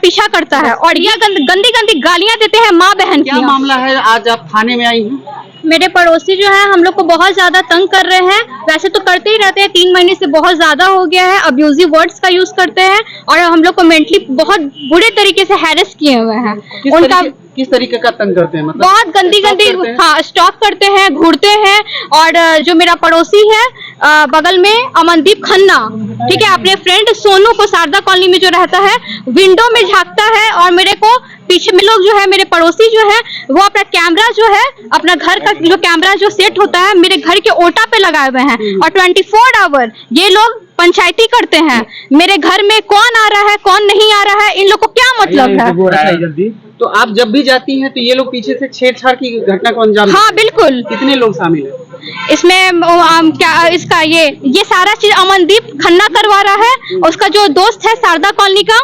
पीछा करता है और ये गंदी गंदी गालियां देते हैं माँ बहन की। क्या मामला है, आज आप थाने में आई हैं? मेरे पड़ोसी जो है हम लोग को बहुत ज्यादा तंग कर रहे हैं। वैसे तो करते ही रहते हैं, 3 महीने से बहुत ज्यादा हो गया है। अब्यूजिव वर्ड्स का यूज करते हैं और हम लोग को मेंटली बहुत बुरे तरीके से हैरेस किए हुए हैं। उनका किस तरीके का तंग करते हैं? मतलब बहुत गंदी हाँ स्टॉक करते हैं, घूरते हैं। और जो मेरा पड़ोसी है बगल में अमनदीप खन्ना, ठीक है, अपने फ्रेंड सोनू को शारदा कॉलोनी में जो रहता है विंडो में झांकता है और मेरे को पीछे में लोग जो है मेरे पड़ोसी जो है वो अपना कैमरा जो है अपना घर का जो कैमरा जो सेट होता है मेरे घर के ओटा पे लगाए हुए हैं और 24 आवर ये लोग पंचायती करते हैं। मेरे घर में कौन आ रहा है कौन नहीं आ रहा है इन लोग को क्या मतलब है। तो आप जब भी जाती हैं तो ये लोग पीछे से छेड़छाड़ की घटना को अंजाम? हाँ बिल्कुल। कितने लोग शामिल हैं इसमें? क्या इसका ये सारा चीज अमनदीप खन्ना करवा रहा है। उसका जो दोस्त है शारदा कॉलोनी का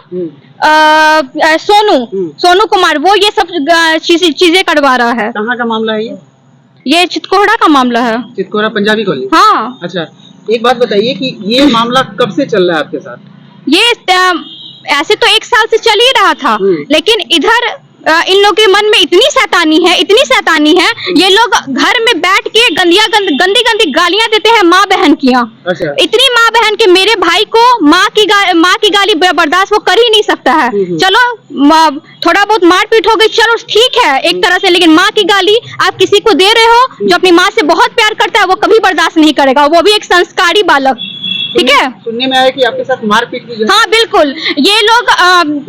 सोनू कुमार, वो ये सब चीजें करवा रहा है। कहाँ का मामला है ये चितकोहरा का मामला है। चितकोहरा पंजाबी कॉलोनी? हाँ। अच्छा, एक बात बताइए कि ये मामला कब से चल रहा है आपके साथ? ये ऐसे तो 1 साल से चल ही रहा था, लेकिन इधर इन लोगों के मन में इतनी शैतानी है ये लोग घर में बैठ के गंदी गंदी गालियां देते हैं माँ बहन की। अच्छा। इतनी माँ बहन के मेरे भाई को माँ की गाली बर्दाश्त वो कर ही नहीं सकता है। चलो थोड़ा बहुत मारपीट हो गई, चलो ठीक है एक तरह से, लेकिन माँ की गाली आप किसी को दे रहे हो जो अपनी माँ से बहुत प्यार करता है वो कभी बर्दाश्त नहीं करेगा, वो भी एक संस्कारी बालक। ठीक है, सुनने में आया कि आपके साथ मारपीट की? हाँ बिल्कुल। ये लोग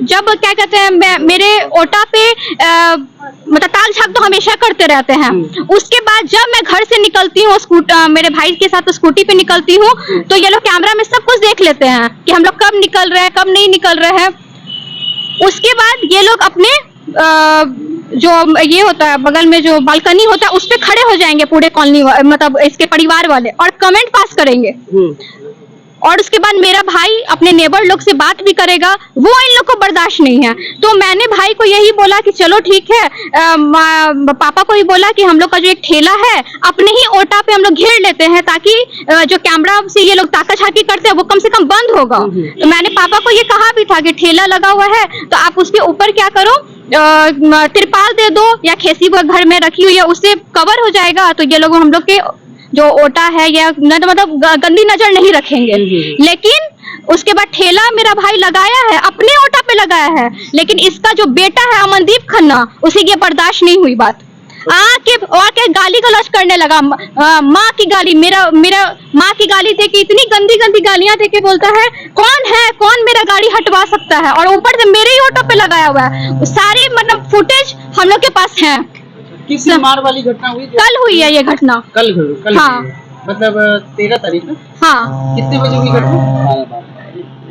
जब क्या कहते हैं मेरे ओटा पे मतलब ताल झाक तो हमेशा करते रहते हैं। उसके बाद जब मैं घर से निकलती हूँ मेरे भाई के साथ स्कूटी पे निकलती हूँ तो ये लोग कैमरा में सब कुछ देख लेते हैं कि हम लोग कब निकल रहे हैं कब नहीं निकल रहे हैं। उसके बाद ये लोग अपने जो ये होता है बगल में जो बालकनी होता है उस पे खड़े हो जाएंगे पूरे कॉलोनी मतलब इसके परिवार वाले और कमेंट पास करेंगे। और उसके बाद मेरा भाई अपने नेबर लोग से बात भी करेगा, वो इन लोग को बर्दाश्त नहीं है। तो मैंने भाई को यही बोला कि चलो ठीक है, पापा को ही बोला कि हम लोग का जो एक ठेला है अपने ही ओटा पे हम लोग घेर लेते हैं ताकि जो कैमरा से ये लोग ताका झाकी करते हैं वो कम से कम बंद होगा। तो मैंने पापा को ये कहा भी था कि ठेला लगा हुआ है तो आप उसके ऊपर क्या करो, तिरपाल दे दो या खेसी वो घर में रखी हुई है उससे कवर हो जाएगा, तो ये लोग हम लोग के जो ओटा है या मतलब गंदी नजर नहीं रखेंगे। लेकिन उसके बाद ठेला मेरा भाई लगाया है, अपने ओटा पे लगाया है, लेकिन इसका जो बेटा है अमनदीप खन्ना उसे ये बर्दाश्त नहीं हुई बात, आके गाली गलौज करने लगा। माँ की गाली, मेरा माँ की गाली दे के इतनी गंदी गालियां दे के बोलता है कौन मेरा गाड़ी हटवा सकता है, और ऊपर से मेरे ही ऑटो पे लगाया हुआ है। सारी मतलब फुटेज हम लोग के पास है। किस मार वाली घटना हुई? कल हुई है ये घटना। कल हाँ, मतलब 13 तारीख में। हाँ। कितने बजे हुई घटना?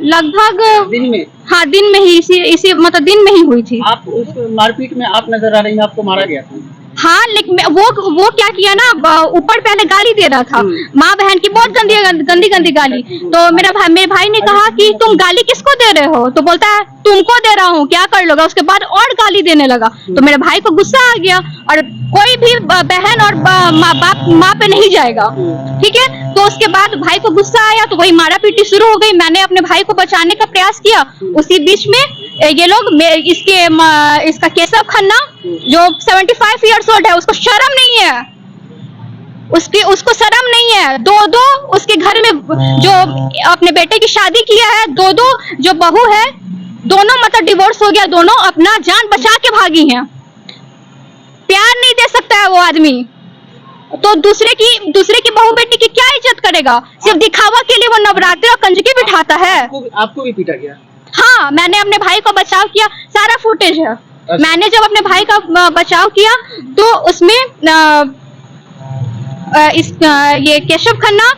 लगभग दिन में। हाँ दिन में ही, इसी मतलब दिन में ही हुई थी। आप उस मारपीट में आप नजर आ रही हैं, आपको मारा गया था? हाँ, लेकिन वो क्या किया ना, ऊपर पहले गाली दे रहा था माँ बहन की, बहुत गंदी गाली। तो मेरे भाई ने कहा कि तुम गाली किसको दे रहे हो, तो बोलता है तुमको दे रहा हूँ, क्या कर लोगा। उसके बाद और गाली देने लगा तो मेरे भाई को गुस्सा आ गया, और कोई भी बहन और माँ पे नहीं जाएगा, ठीक है। तो उसके बाद भाई को गुस्सा आया तो वही मारा पीटी शुरू हो गई। मैंने अपने भाई को बचाने का प्रयास किया, उसी बीच में ये लोग इसका केशव खन्ना जो 75 ईयर्स ओल्ड है, उसको शर्म नहीं है, उसको शर्म नहीं है। दो उसके घर में जो अपने बेटे की शादी किया है, दो जो बहू है, दोनों मतलब डिवोर्स हो गया, दोनों अपना जान बचा के भागी हैं। प्यार नहीं दे सकता है वो आदमी, तो दूसरे की बहू बेटी की क्या इज्जत करेगा। सिर्फ दिखावा के लिए वो नवरात्रि और कंजकी बिठाता है। आपको भी पीटा गया? हाँ, मैंने अपने भाई का बचाव किया, सारा फुटेज है। अच्छा। मैंने जब अपने भाई का बचाव किया तो उसमें ये केशव खन्ना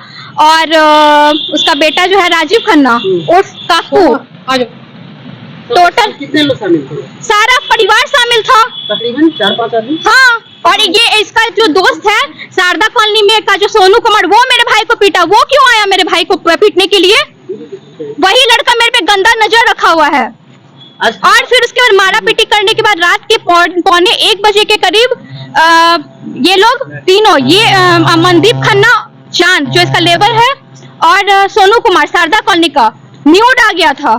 और उसका बेटा जो है राजीव खन्ना उर्फ काकू, टोटल कितने लोग शामिल थे? सारा परिवार शामिल था, तकरीबन 4-5 आदमी। हाँ, और ये इसका जो दोस्त है शारदा कॉलोनी में का जो सोनू कुमार, वो मेरे भाई को पीटा। वो क्यों आया मेरे भाई को पीटने के लिए? वही लड़का मेरे पे गंदा नजर रखा हुआ है। और फिर उसके बाद मारा पीटी करने के बाद रात के 1:45 बजे के करीब ये लोग तीनों, ये अमनदीप खन्ना चांद जो इसका लेबर है और सोनू कुमार शारदा कॉलोनी का, न्यूड आ गया था।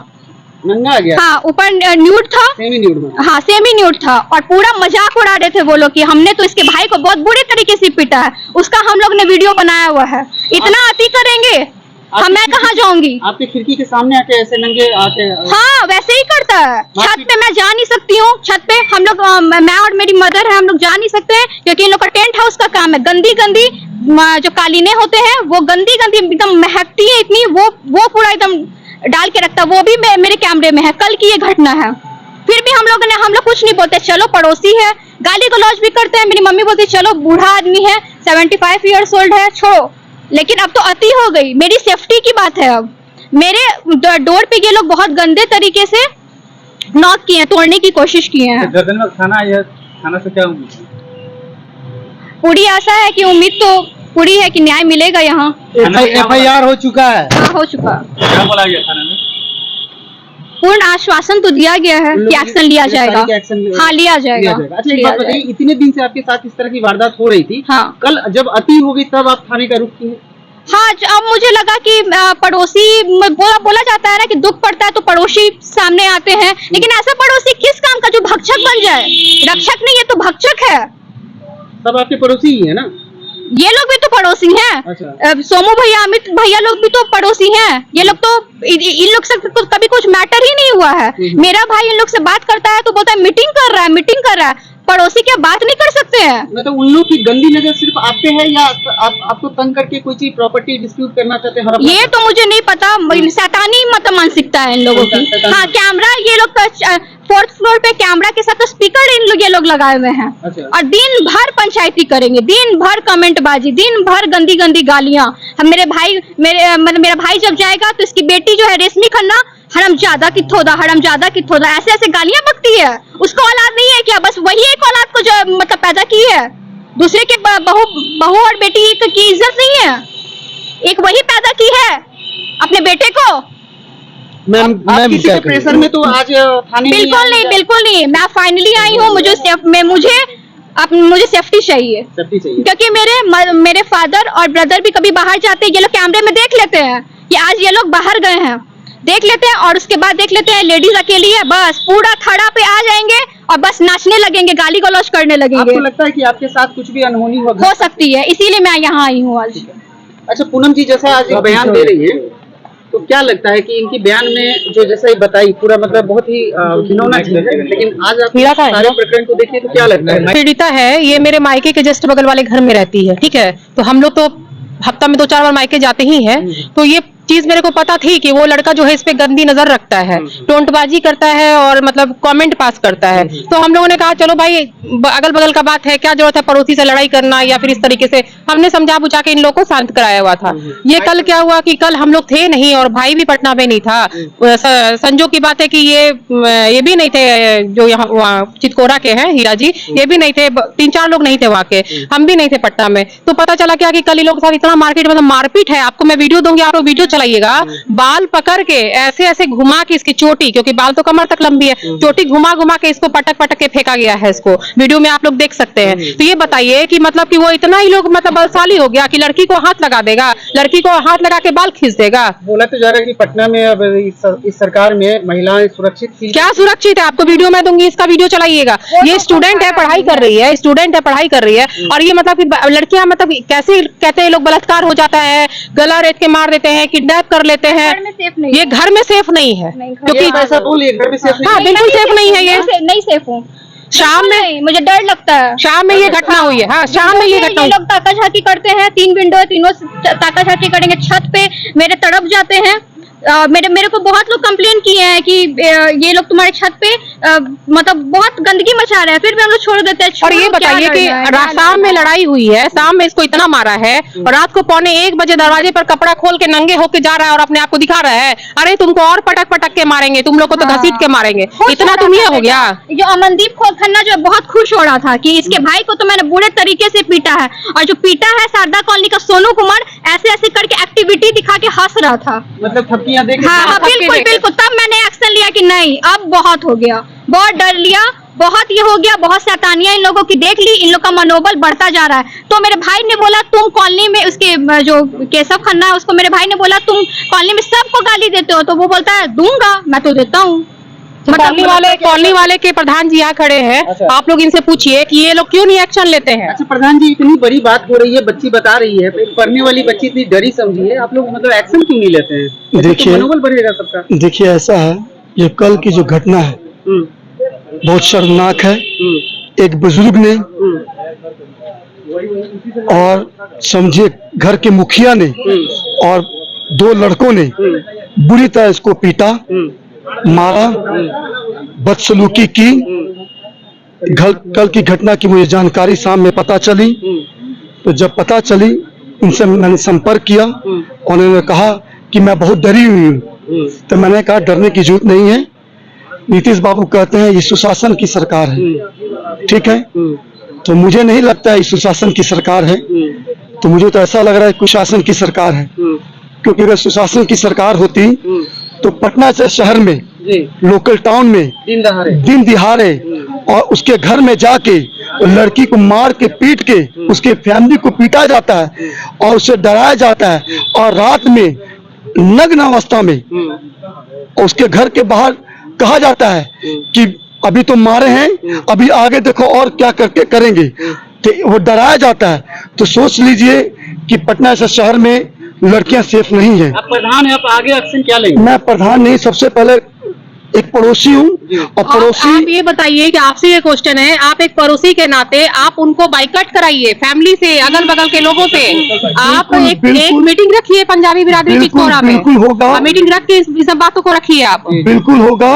नंगा आ गया? हाँ, ऊपर न्यूड था, सेमी न्यूड में। हाँ सेमी न्यूड था, और पूरा मजाक उड़ा रहे थे वो लोग कि हमने तो इसके भाई को बहुत बुरे तरीके से पीटा है, उसका हम लोग ने वीडियो बनाया हुआ है। इतना अति करेंगे, मैं कहाँ जाऊंगी? आपकी खिड़की के सामने आके ऐसे नंगे आके? हाँ वैसे ही करता है। छत पे मैं जा नहीं सकती हूँ, छत पे हम लोग मैं और मेरी मदर है, हम लोग जा नहीं सकते हैं क्योंकि इन लोग का टेंट हाउस का काम है। गंदी गंदी जो कालीने होते हैं वो गंदी गंदी एकदम महकती है इतनी, वो पूरा एकदम डाल के रखता है। वो भी मेरे कैमरे में है, कल की ये घटना है। फिर भी हम लोग कुछ नहीं बोलते, चलो पड़ोसी है, गाली गलौज भी करते हैं। मेरी मम्मी बोलती चलो बूढ़ा आदमी है, 75 ईयर्स ओल्ड है, छोड़ो। लेकिन अब तो अति हो गई, मेरी सेफ्टी की बात है। अब मेरे डोर पे ये लोग बहुत गंदे तरीके से नॉक किए हैं, तोड़ने की कोशिश किए हैं। थाना से क्या उम्मीद? पूरी आशा है कि उम्मीद तो पूरी है कि न्याय मिलेगा यहाँ। FIR हो चुका है? हाँ हो चुका। क्या बोला गया थाने में? पूर्ण आश्वासन तो दिया गया है कि एक्शन लिया जाएगा। हाँ लिया जाएगा। अच्छा एक बात बताइए, इतने दिन से आपके साथ इस तरह की वारदात हो रही थी, हाँ कल जब अति हो गई तब आप थाने का रुख किए? हाँ, अब मुझे लगा कि पड़ोसी बोला जाता है ना कि दुख पड़ता है तो पड़ोसी सामने आते हैं, लेकिन ऐसा पड़ोसी किस काम का जो भक्षक बन जाए? रक्षक नहीं, ये तो भक्षक है। सब आपके पड़ोसी ही है ना? ये लोग भी तो पड़ोसी हैं। अच्छा। सोमू भैया, अमित भैया लोग भी तो पड़ोसी हैं। ये लोग तो इन लोग से कभी कुछ मैटर ही नहीं हुआ है। मेरा भाई इन लोग से बात करता है तो बोलता है मीटिंग कर रहा है, पड़ोसी क्या बात नहीं कर सकते हैं? मतलब उन लोग की गंदी नजर सिर्फ आप पे है या आपको तंग करके कोई चीज प्रॉपर्टी डिस्प्यूट करना चाहते हैं? ये तो मुझे नहीं पता, शैतानी मतलब मानसिकता है इन लोगों की। हाँ कैमरा, ये लोग 4th फ्लोर पे कैमरा के साथ तो स्पीकर ये लोग लगाए हुए हैं। अच्छा। और दिन भर पंचायती करेंगे, दिन भर कमेंटबाजी, दिन भर गंदी गंदी गालियां। हम मेरा भाई जब जाएगा तो इसकी बेटी जो है रेशमी खन्ना, हरामजादा की थोड़ा ऐसे ऐसे गालियां बकती है। उसको औलाद नहीं है क्या? बस वही एक औलाद को जो मतलब पैदा की है, दूसरे के बहू और बेटी की इज्जत नहीं है, एक वही पैदा की है अपने बेटे को। मैम किसी के प्रेशर में तो आज थाने बिल्कुल नहीं, मैं फाइनली आई हूँ। मुझे सेफ्टी चाहिए क्योंकि मेरे फादर और ब्रदर भी कभी बाहर जाते हैं, ये लोग कैमरे में देख लेते हैं कि आज ये लोग बाहर गए हैं, देख लेते हैं, और उसके बाद देख लेते हैं लेडीज अकेली है, बस पूरा खड़ा पे आ जाएंगे और बस नाचने लगेंगे, गाली गलौज करने लगेंगे। आपको लगता है कि आपके साथ कुछ भी अनहोनी हो सकती है, इसीलिए मैं यहाँ आई हूँ आज। अच्छा पूनम जी, जैसा आज बयान दे रही है तो क्या लगता है कि इनकी बयान में जो जैसा ही बताई पूरा मतलब बहुत ही घिनौना चीज है, लेकिन आज आप सारे प्रकरण को देखिए तो क्या लगता है? पीड़िता है, ये मेरे मायके के जस्ट बगल वाले घर में रहती है, ठीक है। तो हम लोग तो हफ्ता में 2-4 बार मायके जाते ही हैं, तो ये चीज मेरे को पता थी कि वो लड़का जो है इस पे गंदी नजर रखता है, टोंटबाजी करता है और मतलब कमेंट पास करता है। तो हम लोगों ने कहा चलो भाई अगल बगल का बात है, क्या जरूरत है पड़ोसी से लड़ाई करना या फिर इस तरीके से। हमने समझा बुझा के इन लोगों को शांत कराया हुआ था। ये कल क्या हुआ कि कल हम लोग थे नहीं और भाई भी पटना में नहीं था। संजोग की बात है कि ये भी नहीं थे जो यहाँ चितकोरा के हैं हीरा जी, ये भी नहीं थे, 3-4 लोग नहीं थे वहाँ के, हम भी नहीं थे पटना में। तो पता चला क्या कि कल इन लोगों के साथ इतना मारपीट है। आपको मैं वीडियो दूंगी, आप लोग वीडियो चलाइएगा। बाल पकड़ के ऐसे ऐसे घुमा के इसकी चोटी, क्योंकि बाल तो कमर तक लंबी है, चोटी घुमा के इसको पटक के फेंका गया है। इसको वीडियो में आप लोग देख सकते हैं। तो ये बताइए कि मतलब कि वो इतना ही लोग मतलब बलशाली हो गया कि लड़की को हाथ लगा देगा, लड़की को हाथ लगा के बाल खींच देगा। बोला तो जा रहा है कि पटना में अब इस सरकार में महिलाएं सुरक्षित, क्या सुरक्षित है? आपको वीडियो मैं दूंगी, इसका वीडियो चलाइएगा। ये स्टूडेंट है, पढ़ाई कर रही है, और ये मतलब कि लड़कियां मतलब कैसे कहते हैं लोग, बलात्कार हो जाता है, गला रेत के मार देते हैं, किडनैप कर लेते हैं। ये घर में सेफ नहीं है, क्योंकि ऐसा बोलिए घर में सेफ नहीं। हाँ बिल्कुल सेफ नहीं है, ये नहीं सेफ हूँ। शाम में मुझे डर लगता है, शाम में ये घटना हुई है। हाँ शाम में ये घटना, लोग ताका झाकी करते हैं, 3 विंडो है, तीनों ताका झाकी करेंगे, छत पे मेरे तड़प जाते हैं। मेरे को बहुत लोग कंप्लेन किए हैं कि ये लोग तुम्हारे छत पे मतलब बहुत गंदगी मचा रहे हैं, फिर भी हम लोग छोड़ देते हैं। और ये बताइए कि शाम में लड़ाई हुई है, शाम में इसको इतना मारा है, और रात को 1:45 बजे दरवाजे पर कपड़ा खोल के नंगे होके जा रहा है और अपने आप को दिखा रहा है, अरे तुमको और पटक के मारेंगे, तुम लोग को तो घसीट के मारेंगे। इतना तुम ये हो गया। जो अमनदीप खन्ना जो बहुत खुश हो रहा था कि इसके भाई को तो मैंने बुरे तरीके से पीटा है, और जो पीटा है शारदा कॉलोनी का सोनू कुमार ऐसे ऐसे करके एक्टिविटी दिखा के हंस रहा था। मतलब धमकियां देके हाँ हाँ बिल्कुल बिल्कुल, तब मैंने एक्शन लिया कि नहीं अब बहुत हो गया, बहुत डर लिया, बहुत ये हो गया, बहुत शैतानियां इन लोगों की देख ली, इन लोग का मनोबल बढ़ता जा रहा है। तो मेरे भाई ने बोला तुम कॉलोनी में, उसके जो केशव खन्ना है उसको मेरे भाई ने बोला तुम कॉलोनी में सबको गाली देते हो, तो वो बोलता है दूंगा, मैं तो देता हूँ। कॉलोनी वाले के प्रधान जी यहाँ खड़े हैं, अच्छा। आप लोग इनसे पूछिए कि ये लोग क्यों नहीं एक्शन लेते हैं। अच्छा प्रधान जी, इतनी बड़ी बात हो रही है, बच्ची बता रही है, पढ़ने वाली बच्ची इतनी डरी समझी है, आप लोग मतलब एक्शन क्यों नहीं लेते हैं? देखिए- तो मनोबल बढ़ेगा सबका। देखिए ऐसा है, ये कल की जो घटना है बहुत शर्मनाक है। एक बुजुर्ग ने और समझिए घर के मुखिया ने और 2 लड़कों ने बुरी तरह इसको पीटा, मारा, बदसलूकी की। कल की घटना की मुझे जानकारी शाम में पता चली, तो जब पता चली इनसे मैंने संपर्क किया, उन्होंने कहा कि मैं बहुत डरी हुई हूँ। तो मैंने कहा डरने की जरूरत नहीं है, नीतीश बाबू कहते हैं ये सुशासन की सरकार है, ठीक है। तो मुझे नहीं लगता है ये सुशासन की सरकार है, तो मुझे तो ऐसा लग रहा है कुशासन की सरकार है। क्योंकि अगर सुशासन की सरकार होती तो पटना से शहर में, लोकल टाउन में दिन दिहाड़े और उसके घर में जाके लड़की को मार के पीट के उसके फैमिली को पीटा जाता है और उसे डराया जाता है, और रात में नग्न अवस्था में उसके घर के बाहर कहा जाता है कि अभी तो मारे हैं, अभी आगे देखो और क्या करके करेंगे, तो वो डराया जाता है। तो सोच लीजिए कि पटना से शहर में लड़कियां सेफ नहीं है। आप प्रधान है, आप आगे एक्शन क्या लेंगे? मैं प्रधान नहीं, सबसे पहले एक पड़ोसी हूँ, और पड़ोसी आप ये बताइए कि आपसे ये क्वेश्चन है, आप एक पड़ोसी के नाते आप उनको बाइकआउट कराइए, फैमिली से, अगल बगल के लोगों से, आप एक मीटिंग रखिए पंजाबी बिरादरी चितौरा में, बिल्कुल होगा, मीटिंग रख के इस सब बातों को रखिए आप। बिल्कुल होगा।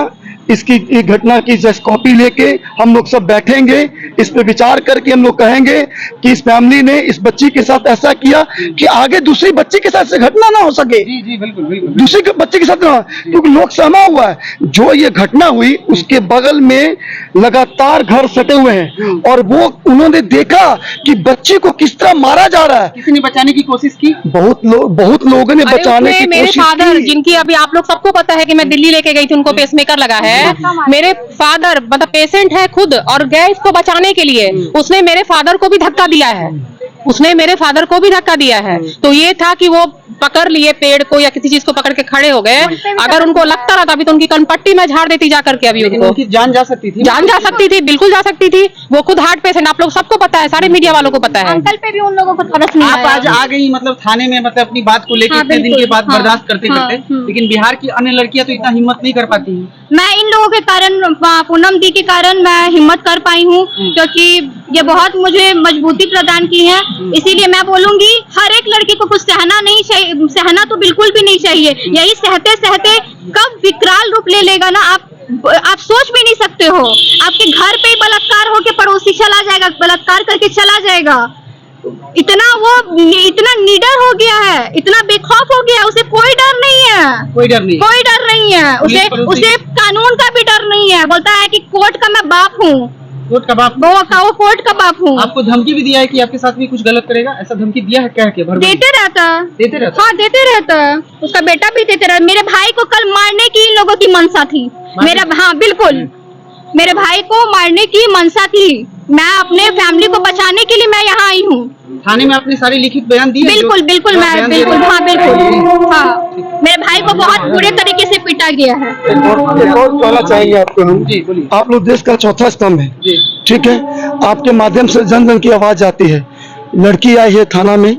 इसकी घटना की जस्ट कॉपी लेके हम लोग सब बैठेंगे, इस पे विचार करके हम लोग कहेंगे कि इस फैमिली ने इस बच्ची के साथ ऐसा किया कि आगे दूसरी बच्ची के साथ से घटना ना हो सके। जी बिल्कुल बिल्कुल। दूसरी बच्चे के साथ ना, क्योंकि लोग सहमा हुआ है। जो ये घटना हुई उसके बगल में लगातार घर सटे हुए हैं, और वो उन्होंने देखा कि बच्ची को किस तरह मारा जा रहा है। किसी ने बचाने की कोशिश की? बहुत लोगों ने बचाने की मेरे कोशिश फादर, की। जिनकी अभी आप लोग सबको पता है कि मैं दिल्ली लेके गई थी, उनको पेसमेकर लगा है। मेरे फादर मतलब पेशेंट है खुद, और गए इसको बचाने के लिए, उसने मेरे फादर को भी धक्का दिया है, उसने मेरे फादर को भी धक्का दिया है। तो ये था कि वो पकड़ लिए पेड़ को या किसी चीज को पकड़ के खड़े हो गए। अगर उनको लगता रहता अभी तो उनकी कनपट्टी में झाड़ देती जा करके। अभी उनकी जान जा सकती थी, जान जा सकती थी, बिल्कुल जा सकती थी। वो खुद हार्ट पेशेंट, आप लोग सबको पता है, सारे मीडिया वालों को पता है। अंकल पे भी उन लोगों को तरस नहीं आप आया। आज आ गई मतलब थाने में, मतलब अपनी बात को लेकर हाँ, इतने दिन के बिल्कुल। बाद हाँ, बर्दाश्त करते हाँ, करते, लेकिन बिहार की अन्य लड़कियां तो इतना हिम्मत नहीं कर पाती हैं। मैं इन लोगों के कारण, पूनम दी के कारण मैं हिम्मत कर पाई हूँ, क्योंकि ये बहुत मुझे मजबूती प्रदान की है। इसीलिए मैं बोलूंगी हर एक लड़की को कुछ सहना नहीं चाहिए, सहना तो बिल्कुल भी नहीं चाहिए। यही सहते सहते कब विकराल रूप ले लेगा ना, आप सोच भी नहीं सकते हो। आपके घर पे ही बलात्कार होके पड़ोसी चला जाएगा, बलात्कार करके चला जाएगा। इतना निडर हो गया है, इतना बेखौफ हो गया, उसे कोई डर नहीं है, कोई डर नहीं, कोई डर नहीं है उसे कानून का भी डर नहीं है। बोलता है कि कोर्ट का मैं बाप हूँ, कोर्ट का बाप, वो कोर्ट का बाप हूँ। आपको धमकी भी दिया है कि आपके साथ भी कुछ गलत करेगा, ऐसा धमकी दिया है क्या? देते रहता। हाँ देते रहता, उसका बेटा भी देते रहता। मेरे भाई को कल मारने की इन लोगों की मंशा थी, हाँ बिल्कुल, मेरे भाई को मारने की मंशा थी। मैं अपने फैमिली को बचाने के लिए मैं यहाँ आई हूँ। थाने में आपने सारी लिखित बयान दिए? बिल्कुल बिल्कुल, मैं बिल्कुल, हाँ बिल्कुल, हाँ। मेरे भाई को बहुत बुरे तरीके से पीटा गया है। एक और कहना चाहेंगे आपको हम, जी बोलिए। आप लोग देश का चौथा स्तंभ है, ठीक है। आपके माध्यम से जन जन की आवाज आती है। लड़की आई है थाना में,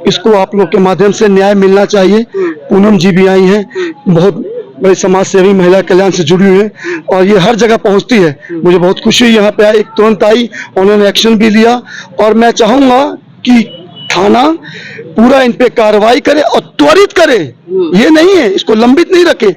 इसको आप लोग के माध्यम से न्याय मिलना चाहिए। पूनम जी भी आई हैं, बहुत बड़ी समाज सेवी, महिला कल्याण से जुड़ी हुई है, और ये हर जगह पहुंचती है। मुझे बहुत खुशी हुई, यहाँ पे आई, एक तुरंत आई, उन्होंने एक्शन भी लिया। और मैं चाहूंगा कि थाना पूरा इन पे कार्रवाई करे और त्वरित करे, ये नहीं है इसको लंबित नहीं रखे,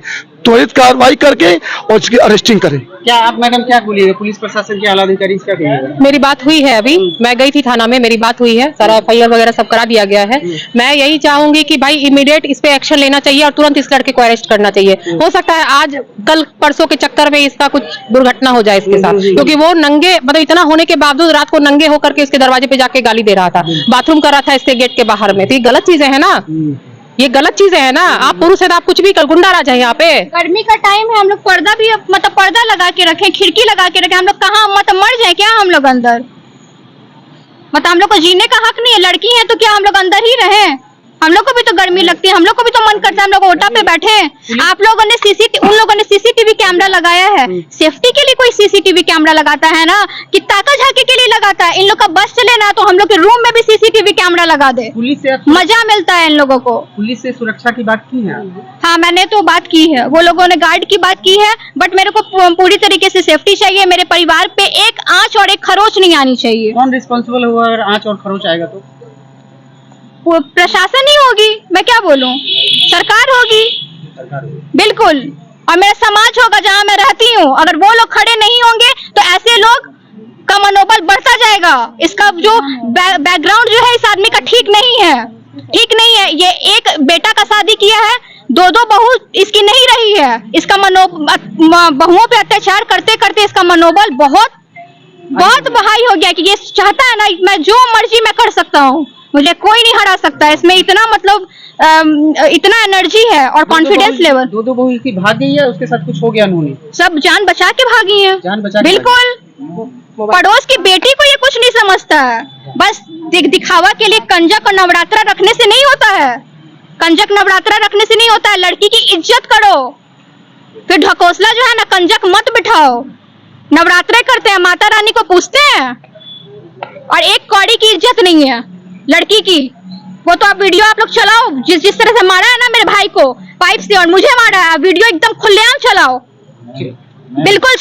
त्वरित कार्रवाई करके और इसकी अरेस्टिंग करे। क्या आप मैडम क्या बोलिएगा, पुलिस प्रशासन के आला अधिकारी क्या कहिएगा? मेरी बात हुई है, अभी मैं गई थी थाना में, मेरी बात हुई है, सारा FIR वगैरह सब करा दिया गया है। मैं यही चाहूंगी कि भाई इमीडिएट इस पे एक्शन लेना चाहिए और तुरंत इस लड़के को अरेस्ट करना चाहिए। हो सकता है आज कल परसों के चक्कर में इसका कुछ दुर्घटना हो जाए इसके साथ, क्योंकि वो नंगे, मतलब इतना होने के बावजूद रात को नंगे होकर के इसके दरवाजे पे जाके गाली दे रहा था, बाथरूम कर रहा था इसके गेट के बाहर में, तो ये गलत चीजें है ना। ये गलत चीजें है ना। आप पुरुष है तो आप कुछ भी गुंडा राज है यहाँ पे। गर्मी का टाइम है, हम लोग पर्दा भी मतलब पर्दा लगा के रखें, खिड़की लगा के रखें, हम लोग कहाँ मतलब मर जाए क्या हम लोग अंदर? मतलब हम लोग को जीने का हक नहीं है? लड़की है तो क्या हम लोग अंदर ही रहें? हम लोग को भी तो गर्मी लगती है, हम लोग को भी तो मन करता है हम लोग ओटा पे बैठे। आप लोगों ने उन लोगों ने सीसीटीवी कैमरा लगाया है, सेफ्टी के लिए कोई सीसीटीवी कैमरा लगाता है ना कि ताका झाकी के लिए लगाता है? इन लोग का बस चले ना तो हम लोग के रूम में भी सीसीटीवी कैमरा लगा दे, पुलिस से मजा मिलता है इन लोगों को। पुलिस से सुरक्षा की बात की है? हाँ मैंने तो बात की है, वो लोगों ने गार्ड की बात की है, बट मेरे को पूरी तरीके से सेफ्टी चाहिए। मेरे परिवार पे एक आंच और एक खरोच नहीं आनी चाहिए। कौन रिस्पॉन्सिबल होगा अगर आंच और खरोच आएगा तो? प्रशासन ही होगी, मैं क्या बोलूं, सरकार होगी बिल्कुल, और मेरा समाज होगा जहां मैं रहती हूँ। अगर वो लोग खड़े नहीं होंगे तो ऐसे लोग का मनोबल बढ़ता जाएगा। इसका जो बैकग्राउंड जो है इस आदमी का ठीक नहीं है, ठीक नहीं है। ये एक बेटा का शादी किया है, दो बहू इसकी नहीं रही है। इसका बहुओं पे अत्याचार करते करते इसका मनोबल बहुत हाई हो गया कि ये चाहता है ना मैं जो मर्जी मैं कर सकता हूँ, मुझे कोई नहीं हरा सकता। इसमें इतना मतलब इतना एनर्जी है और कॉन्फिडेंस लेवल। दो बहू की भाग गई है, उसके साथ कुछ हो गया उन्होंने? सब जान बचा के भागी है, जान बचा बिल्कुल। पड़ोस की बेटी को ये कुछ नहीं समझता है, बस दिखावा के लिए। कंजक और नवरात्रा रखने से नहीं होता है, कंजक नवरात्रा रखने से नहीं होता है। लड़की की इज्जत करो, फिर ढकोसला जो है ना कंजक मत बिठाओ। नवरात्रे करते हैं, माता रानी को पूछते हैं, और एक कौड़ी की इज्जत नहीं है लड़की की। वो तो आप वीडियो आप लोग चलाओ, जिस तरह से मारा है ना मेरे भाई को पाइप से और मुझे मारा है, वीडियो एकदम खुलेआम चलाओ, बिल्कुल।